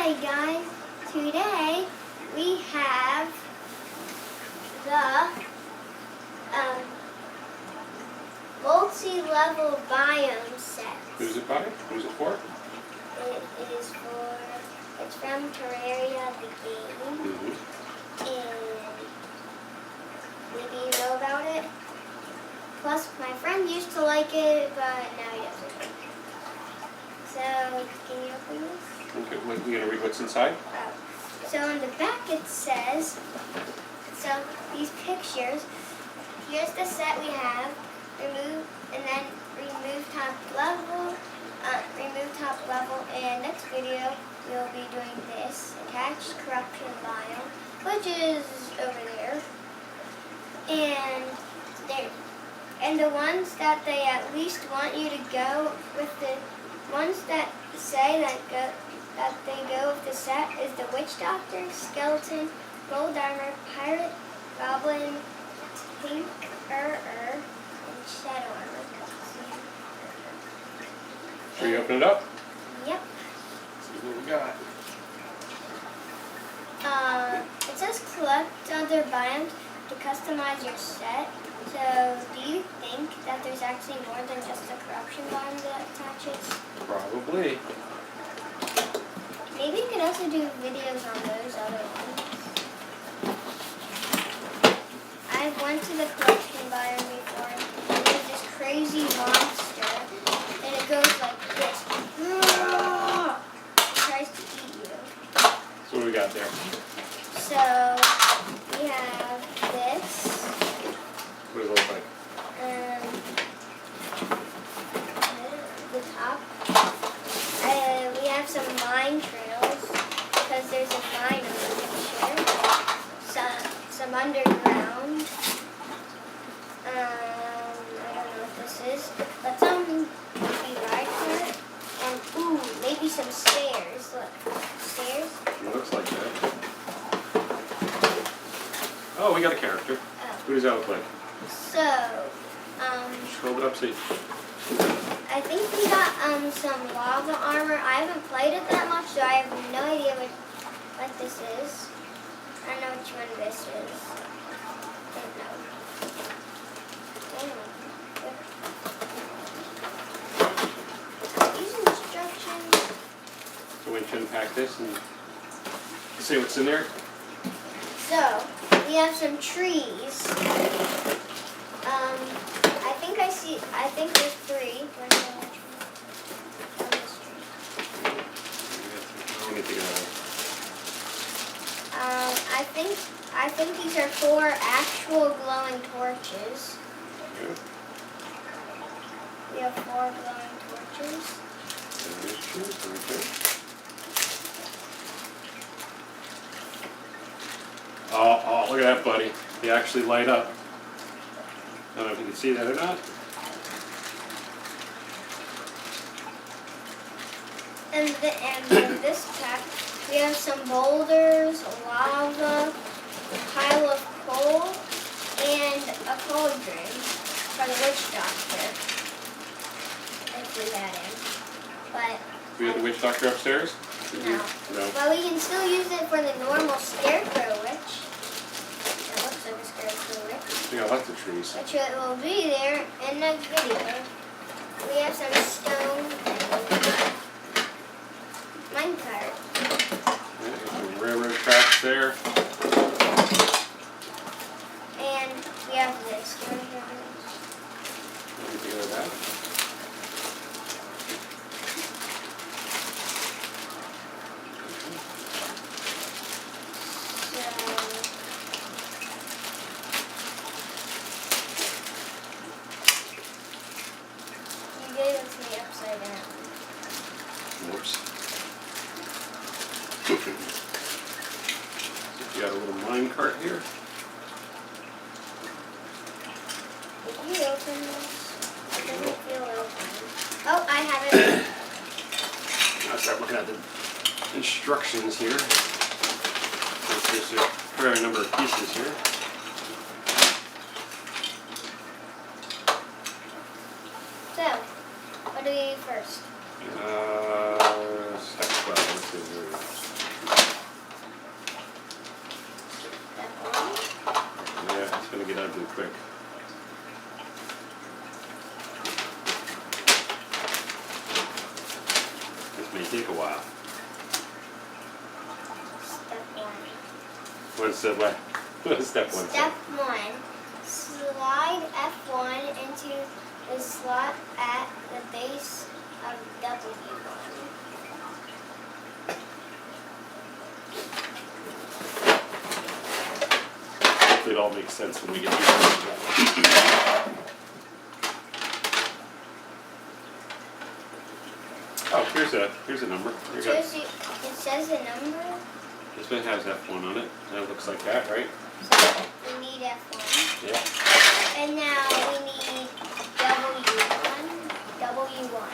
Hi guys, today we have the multi-level biome set. Who's it by? Who's it for? It's from Terraria the game, Mm-hmm. and maybe you know about it. Plus, my friend used to like it, but now he doesn't. So, can you open this? Okay, we gonna read what's inside? So on the back it says, so these pictures, here's the set we have, remove top level, and next video we'll be doing this, attached corruption biome, which is over there, and the ones that they at least want you to go with, the ones that say that they go with the set is the Witch Doctor, Skeleton, Gold Armor, Pirate, Goblin, Tinkerer, and Shadow Armor. Should we open it up? Yep. See what we got. It says collect other biomes to customize your set. So, do you think that there's actually more than just the corruption biome that attaches? Probably. Maybe you could also do videos on those other ones. I went to the corruption biome before. There's this crazy monster, and it goes like this. It tries to eat you. So what do we got there? So we have this. What does it look like? The top. We have some mine trails because there's a mine in the picture. Some underground. I don't know what this is, but some maybe ride cart, and ooh, maybe some stairs. Look, stairs. It looks like that. Oh, we got a character. Oh. Who does that look like? So, Just hold it up so you... I think we got some lava armor. I haven't played it that much, so I have no idea what this is. I don't know which one this is. I don't know. These instructions. So we can unpack this and see what's in there? So, we have some trees. I think there's three. Where's the other tree? On this tree. Let me figure that I think these are 4 actual glowing torches. out. We have 4 glowing torches. Oh, look at that, buddy. They actually light up. I don't know if you can see that or not. And in this pack, we have some boulders, lava, a pile of coal, and a cauldron for the Witch Doctor. If we had him. But We have the Witch Doctor upstairs? no. No. But we can still use it for the normal Scarecrow Witch. That looks like a Scarecrow Witch. We got lots of trees. Which it will be there in next video. We have some stone and minecart. There's some railroad tracks there. And we have this. Let me figure that out. You gave it to me upside down. Whoops. You got a little mine cart here. Did you open this? It doesn't feel open. Oh, I have it. Now start looking at the instructions here. There's a fair number of pieces here. So, what do we eat first? Let's see here. relatively quick. This may take a while. Step 1. What's step one? What's step one? Step 1. Slide F1 into the slot at the base of W1. Hopefully it all makes sense when we get to it. Oh, here's a number. Here you go. It says a number, This one has F1 on it. That looks like that, right? so we need F1. Yeah. And now we need W1. W1.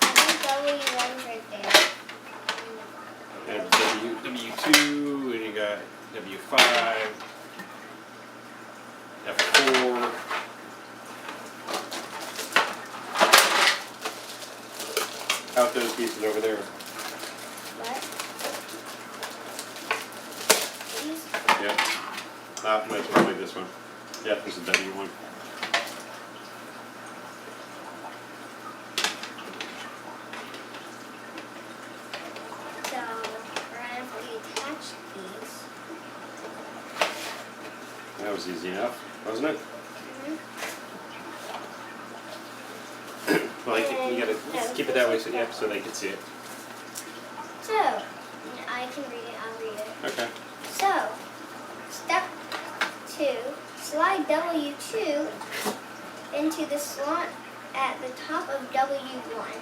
I think W1's right there. And W2, and you got W5, F4. Out those pieces over there. What? These? Yep. Might probably this one. Yep, there's a W1. So we're gonna have to attach these. That was easy enough, wasn't it? Well, you gotta keep it that way so they can see it. So, I can read it, I'll read it. Okay. So, step 2, slide W2 into the slot at the top of W1.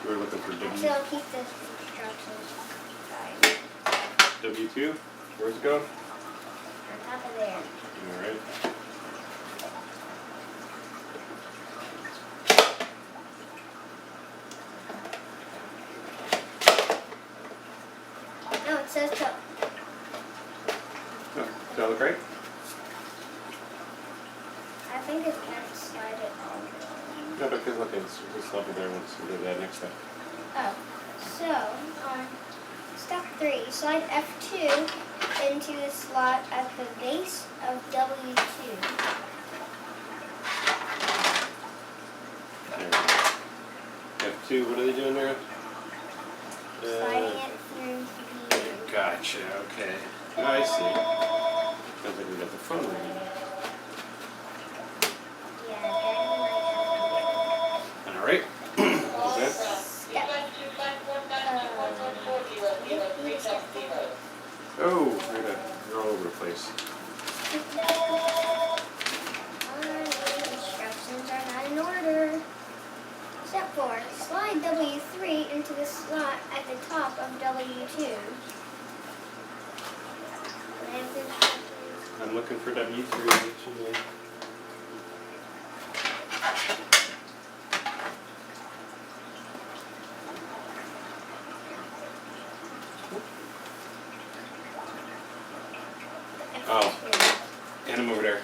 We're looking for Actually, I'll keep the instructions. Sorry. W2. Where's it going? On top of there. All right. No, it says to. Oh, does that look right? I think it's meant to slide it all. No, because look, it's over there once we do that next step. Oh, so, step 3, slide F2 into the slot at the base of W2. There. F2, what are they doing there? Sliding it through the. Gotcha, okay. I see. Sounds like we got the phone ringing. Yeah, Daddy All right. Is that? step. Oh, they're all over the place. Instructions are not in order. Step 4. Slide W3 into the slot at the top of W2. I'm looking for W3 actually. Oh, and I'm over there.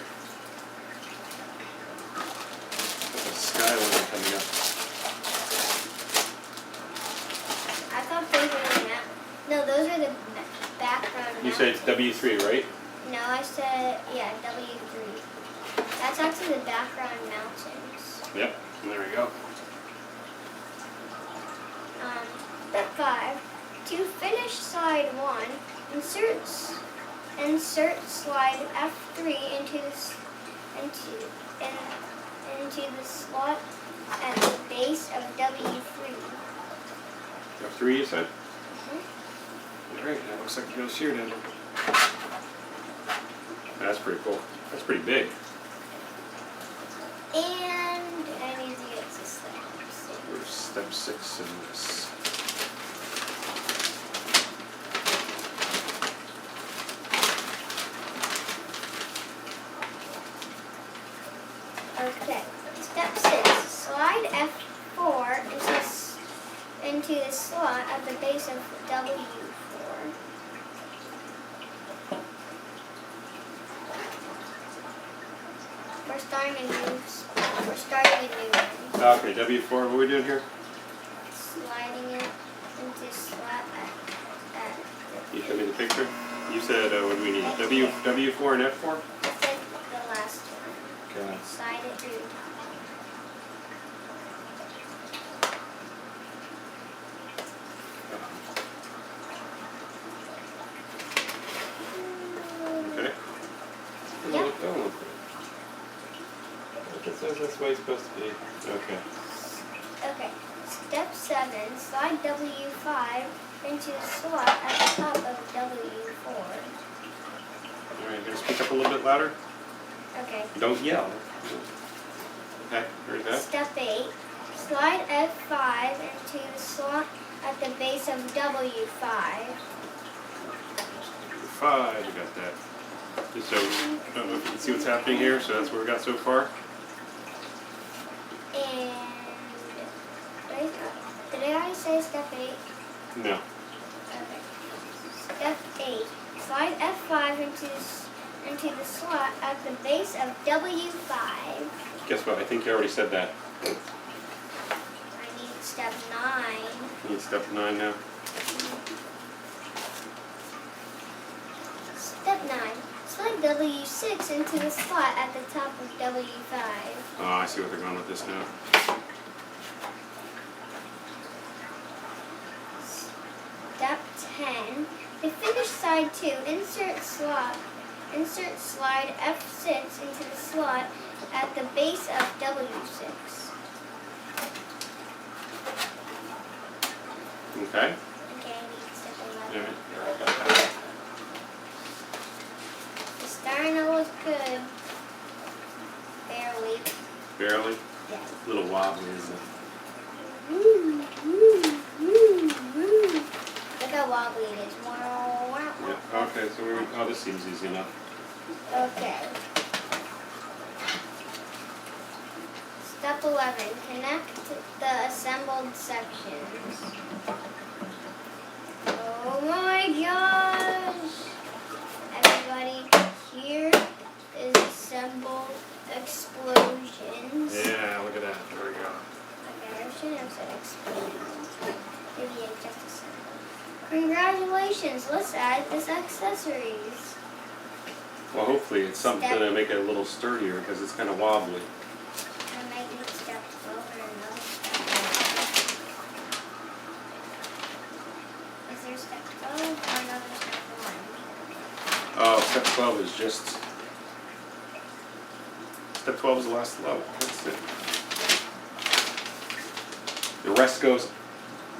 Got the Skyliner coming up. I thought those were the no, those are the background. You said it's W3, right? No, I said yeah, W3. That's actually the background mountains. Yep. And there we go. Step 5. To finish slide 1, insert slide F3 into the slot at the base of W3. F3, you said? All right, that looks like it goes here then. That's pretty cool. That's pretty big. And I need to get to step 6. Where's step 6 in this? Okay, step 6. Slide F4 into the slot at the base of W4. We're starting a new one. Okay, W4, what are we doing here? Sliding it. into slot at You show me the picture. You said what do we need? W4 and F4. I said the last one. Okay. Slide it through the top. Okay. Yep. Oh. That's the way it's supposed to be. Okay. Okay. Step 7. Slide W5 into the slot at the top of W4. All right. Gonna speak up a little bit louder. Okay. Don't yell. Okay. Heard that. Step 8. Slide F5 into the slot at the base of W5. 5. We got that. Just so I don't know if you can see what's happening here. So that's what we got so far. And did I say step 8? No. Okay. Step 8. Slide F5 into the slot at the base of W5. Guess what? I think you already said that. I need step 9. You need step 9 now. Step 9. Slide W6 into the slot at the top of W5. Oh, I see what they're going with this now. Step 10. To finish side 2, insert slide F6 into the slot at the base of W6. Okay. Okay, I need step All 11. right. It's starting to look good. Barely. Barely. Yeah. A little wobbly, isn't it? Woo, woo, woo, woo. Look how wobbly it is. Wow, wow, wow. Yeah. Okay. So this seems easy enough. Okay. Step 11. Connect the assembled sections. Oh my gosh! Everybody, here is assembled explosions. Yeah. Look at that. There we go. Okay, I shouldn't have said explosions. Maybe I just assembled. Congratulations! Let's add this accessories. Well, hopefully it's something to make it a little sturdier because it's kind of wobbly. I might need step 12 or another step. Is there step 12 or another step 1? Oh, step 12 is just. Step 12 is the last level. That's it. The rest goes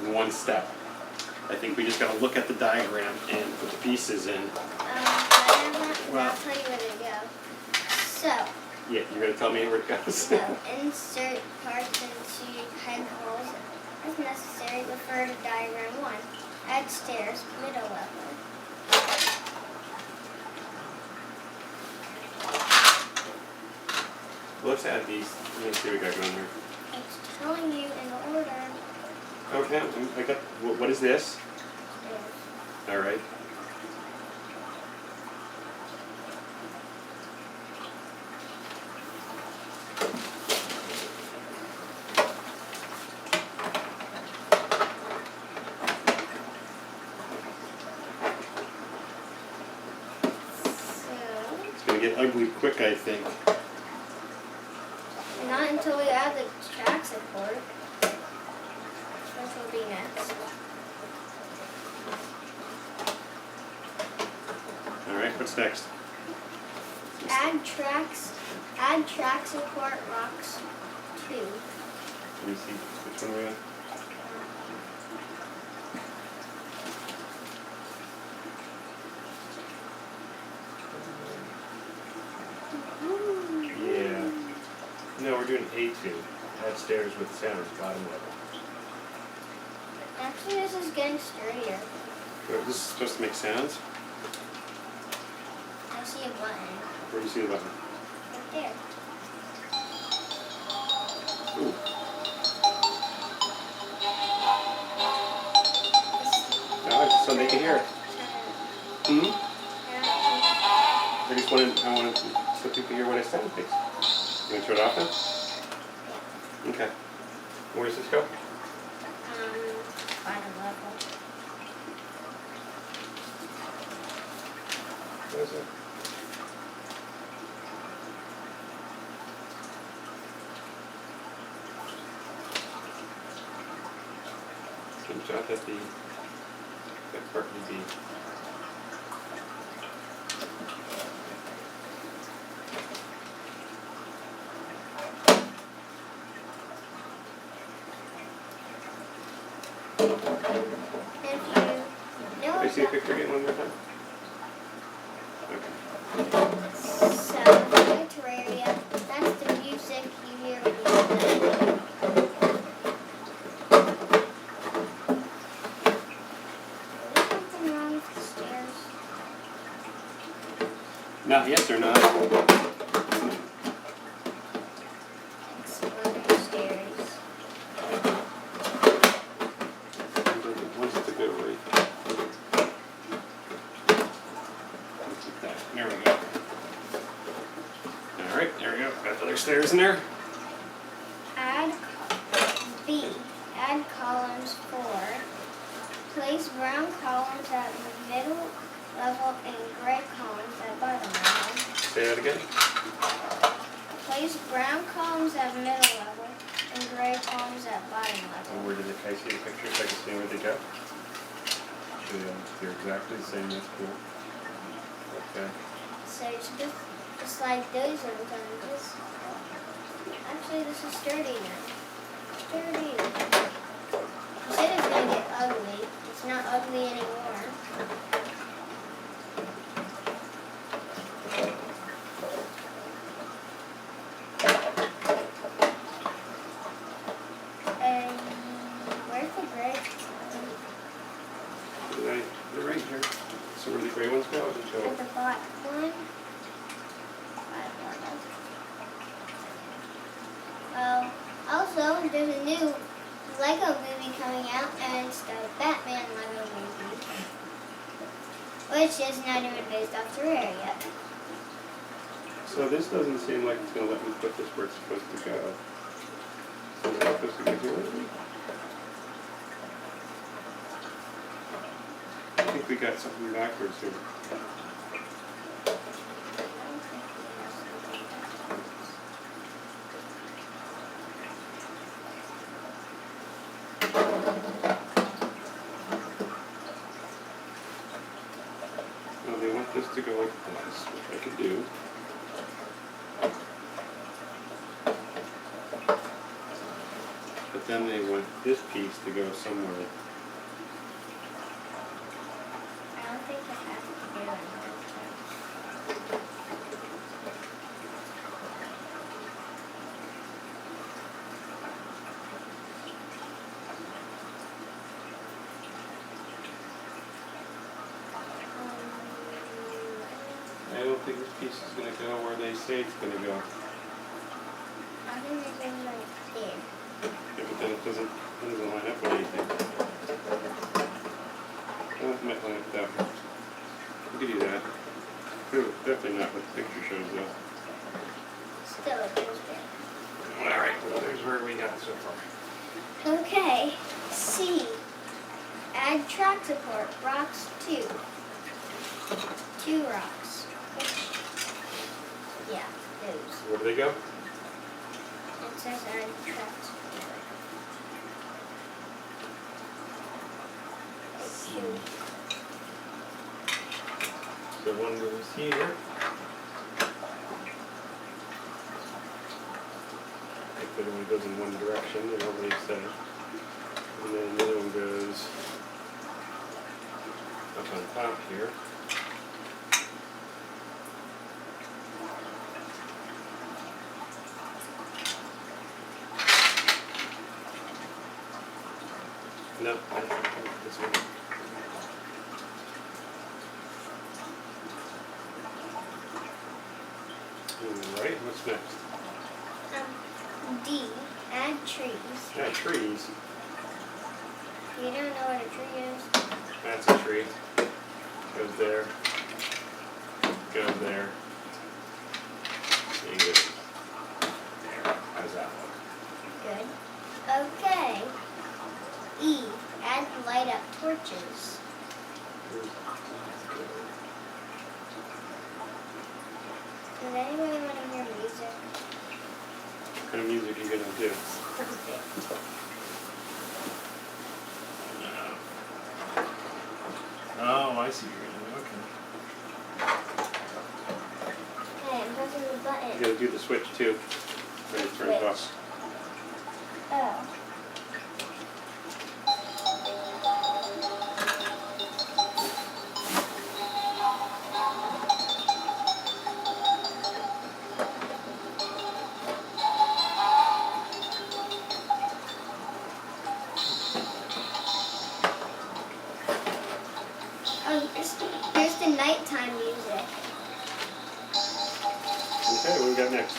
in one step. I think we just got to look at the diagram and put the pieces in. I'll tell you where to go. So, Yeah, you're going to tell me where it goes. insert parts into head holes as necessary. Refer to diagram 1. Add stairs, middle level. Let's add these. Let's see what we got going here. It's telling you in order. Okay, I got. What is this? Stairs. All right. It's going to get ugly quick, I think. Not until we add the track support, which will be next. All right, what's next? Add track support rocks 2. Let me see which one we on. Yeah. No, we're doing A2. Add stairs with sound, bottom level. Actually, this is getting sturdier. This is supposed to make sounds? I see a button Where do you see the button? right there. Ooh. Oh, so they can hear it. Hmm? I wanted so people hear what I said, please. You want to turn it off now? Okay. Where does this go? bottom level. What is it? Can jot that that part would be. If you know Can I see a about picture again one more time? Okay. so my Terraria, that's the music you hear when you play. Is there something wrong with the stairs? Not yet, they're not. Exploding stairs. Once it's a good way. There we go. Alright, there we go. Got the other stairs in there. B. Add columns 4. Place brown columns at the middle level and gray columns at bottom level. Say that again. Place brown columns at middle level and gray columns at bottom And level. where did the guy see the picture so I can see where they go? They're exactly the same, that's cool. Okay. So it's just like those ones on this. Actually, this is sturdy now. Sturdy. You said it's going to get ugly. It's not ugly anymore. And where's the gray? They're right here. So where the gray ones go? They show At the black one. Also, there's a new Lego movie coming out, and it's the Batman Lego movie, which is not even based off Terraria yet. So this doesn't seem like it's going to let me put this where it's supposed to go. So is that supposed to go here? I think we got something backwards here. Well, they want this to go like this, which I could do. But then they want this piece to go somewhere. I don't think it has to do anything. I don't think this piece is going to go where they say it's going to go. I think it goes right there. Yeah, but then it doesn't line up with anything. Well, it might line up with that one. We could do that. Ooh, definitely not what the picture shows though. Still, it goes there. Alright, well there's where we got so far. Okay, C. Add track support. Rocks 2. 2 rocks. Yeah, those. Where do they go? It says add track support. Okay. So one goes here. Like the other one goes in one direction, they don't really say. And then the other one goes up on top here. No, I think this one. Alright, what's next? D. Add trees. Yeah, trees. You don't know what a tree is? That's a tree. Goes there. Goes there. And goes there. How's that look? Good. Okay. E. Add light up torches. Does anybody want to hear music? What kind of music are you gonna do? Oh, I see what you're gonna do. Okay. Okay, I'm pressing the You button. gotta do the switch too. Ready to turn it off. Oh. Oh, here's the nighttime music. Okay, what do we got next?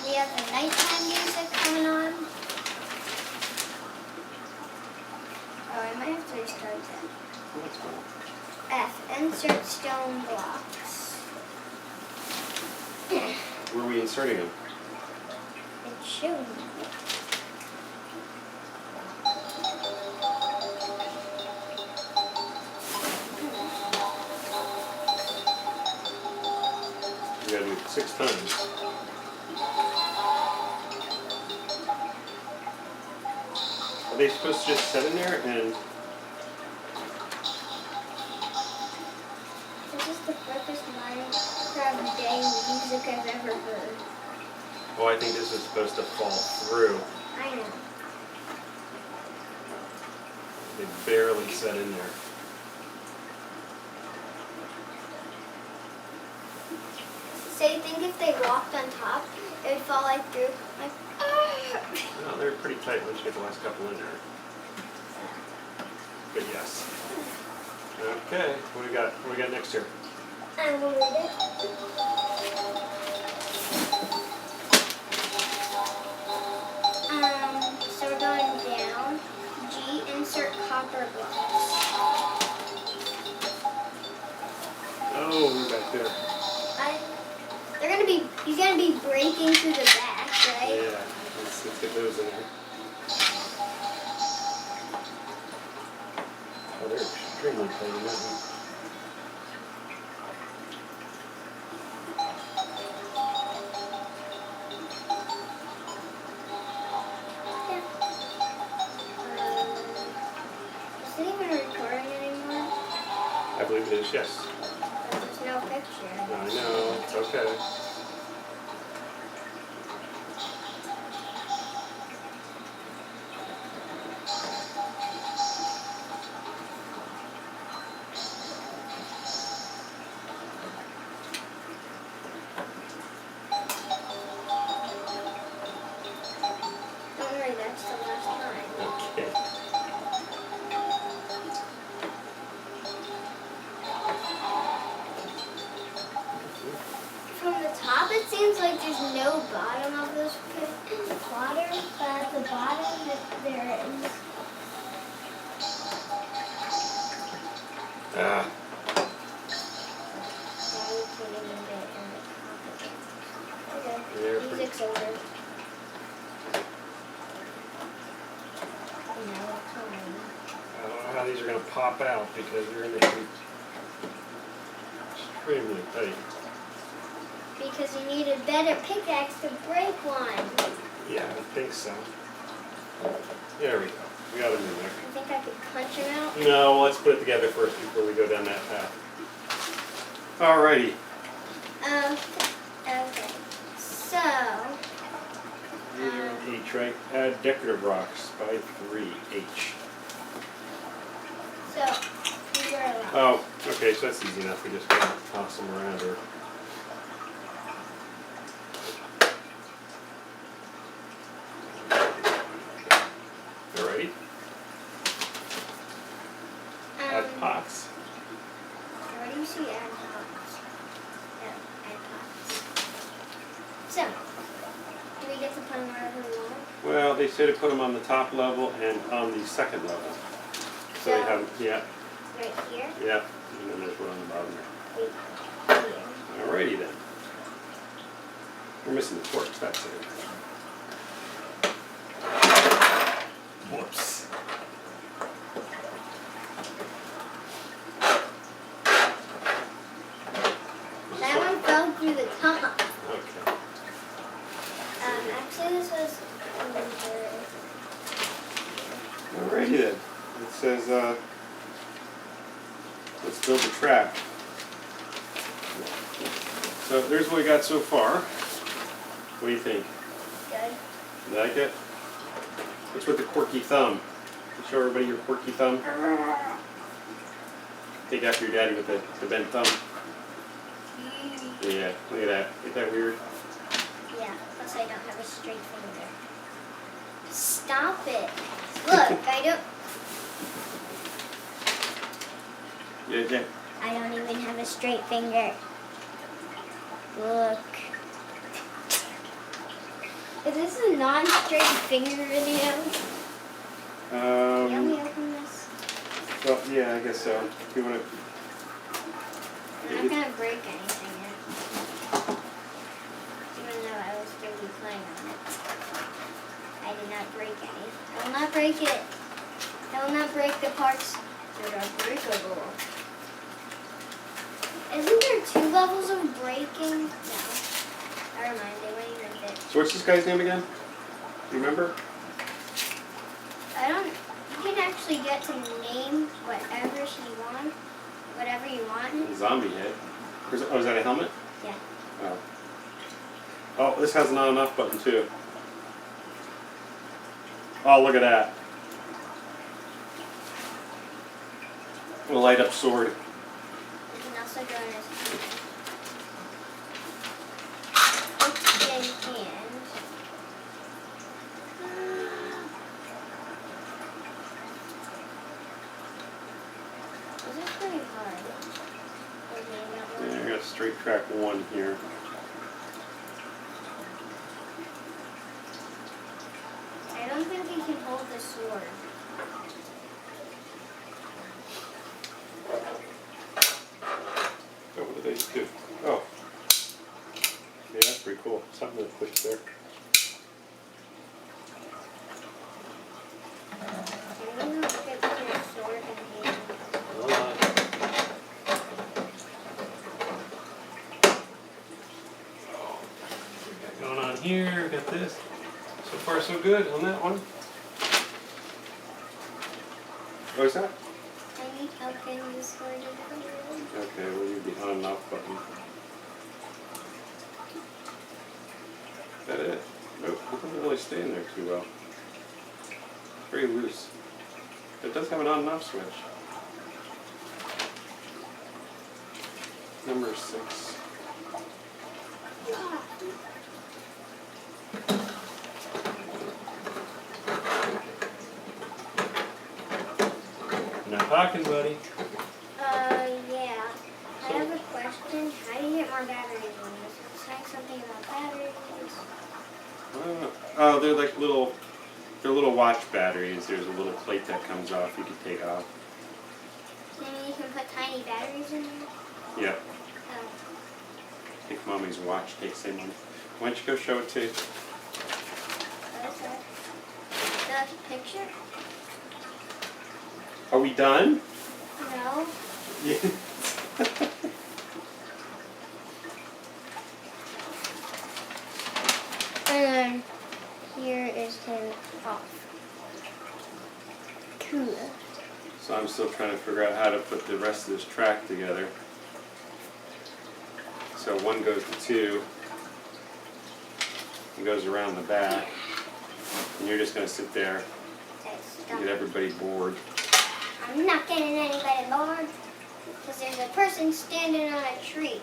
We have the nighttime music coming on. Oh, I might have to restart that. Oh, that's fine. F. Insert stone blocks. Where are we inserting them? It's showing me. We gotta do it 6 times. Are they supposed to just sit in there and This is the furthest Minecraft day music I've ever heard. oh, I think this is supposed to fall through. I know. They barely set in there. So you think if they walked on top, it would fall like through? Like, No, they're pretty tight once you get the last couple in there. But yes. Okay, what do we got? What do we got next here? I will read it. So we're going down. G, insert copper blocks. Oh, we're back there. He's gonna be breaking through the back, right? Yeah, let's get those in there. Oh, they're extremely tight in that one. Is it even recording anymore? I believe it is, yes. But there's no picture. I know, it's okay. Don't worry, that's the last time. Okay. From the top, it seems like there's no bottom of this water, but at the bottom, there is. Ah, Now we can't even get in the top of it. Okay, they're pretty. music's over. And now we're coming. I don't know how these are going to pop out because they're in the extremely tight. Because you need a better pickaxe to break one. Yeah, I think so. There we go. We got them in there. I think I could punch him out. No, let's put it together first before we go down that path. Alrighty. Okay. So, H, right? Add decorative rocks by 3H. these are allowed. Oh, okay, so that's easy enough. We just gotta toss them around here. Alrighty. Add pots. Where do you see add pots? Yeah, add pots. So, do we get to put them wherever we want? Well, they say to put them on the top level and on the second level. So they have, yeah, Right here? yeah, and then there's one on the bottom there. Right here. Alrighty then. We're missing the torch, that's it. Whoops. See, this says loser. Alrighty then. It says, let's build a track. So there's what we got so far. What do you think? Good. You like it? What's with the quirky thumb? Show everybody your quirky thumb. Take after your daddy with the bent thumb. Yeah, look at that. Ain't that weird? Yeah, plus I don't have a straight finger. Stop it. Look, I don't. Yeah. I don't even have a straight finger. Look. Is this a non-straight finger video? Can you help me open this? Well, yeah, I guess so. If you want to. I'm not gonna break anything yet. Even though I will still be playing on it. I did not break any. I will not break it. I will not break the parts that are breakable. Isn't there 2 levels of breaking? No. Never mind, they wouldn't even fit. So what's this guy's name again? Do you remember? I don't. You can actually get to name whatever you want. Zombie head. Oh, is that a helmet? Yeah. Oh. Oh, this has an on and off button too. Oh, look at that. A light up sword. You can also go in his hand. This is pretty hard. Yeah, I got straight track 1 here. I don't think he can hold the sword. Oh, what do they do? Oh. Yeah, that's pretty cool. Something to push there. Can you get your sword in hand? Going on here, we got this. So far so good on that one. What is that? I need help getting the sword in hand. Okay, we'll use the on and off button. Is that it? Nope, it doesn't really stay in there too well. Very loose. It does have an on and off switch. Number 6. Not talking, buddy. Yeah. I have a question. How do you get more batteries in this? It's saying something about batteries. Oh, they're like little watch batteries. There's a little plate that comes off you can take off. Maybe you can put tiny batteries in there? Yep. Oh. I think Mommy's watch takes same one. Why don't you go show it to What is that? The picture? Are we done? No. Yeah. And then here is him off. Cool. So I'm still trying to figure out how to put the rest of this track together. So 1 goes to 2. And goes around the back. And you're just going to sit there and get everybody bored. I'm not getting anybody bored because there's a person standing on a tree.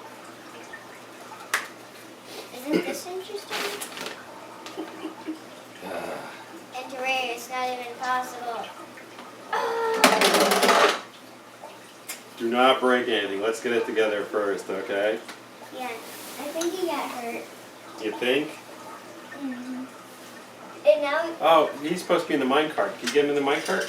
Isn't this interesting? And Terraria, it's not even possible. Do not break anything. Let's get it together first, okay? Yeah, I think he got hurt. You think? Mm-hmm. And now, Oh, he's supposed to be in the minecart. Can you get him in the minecart?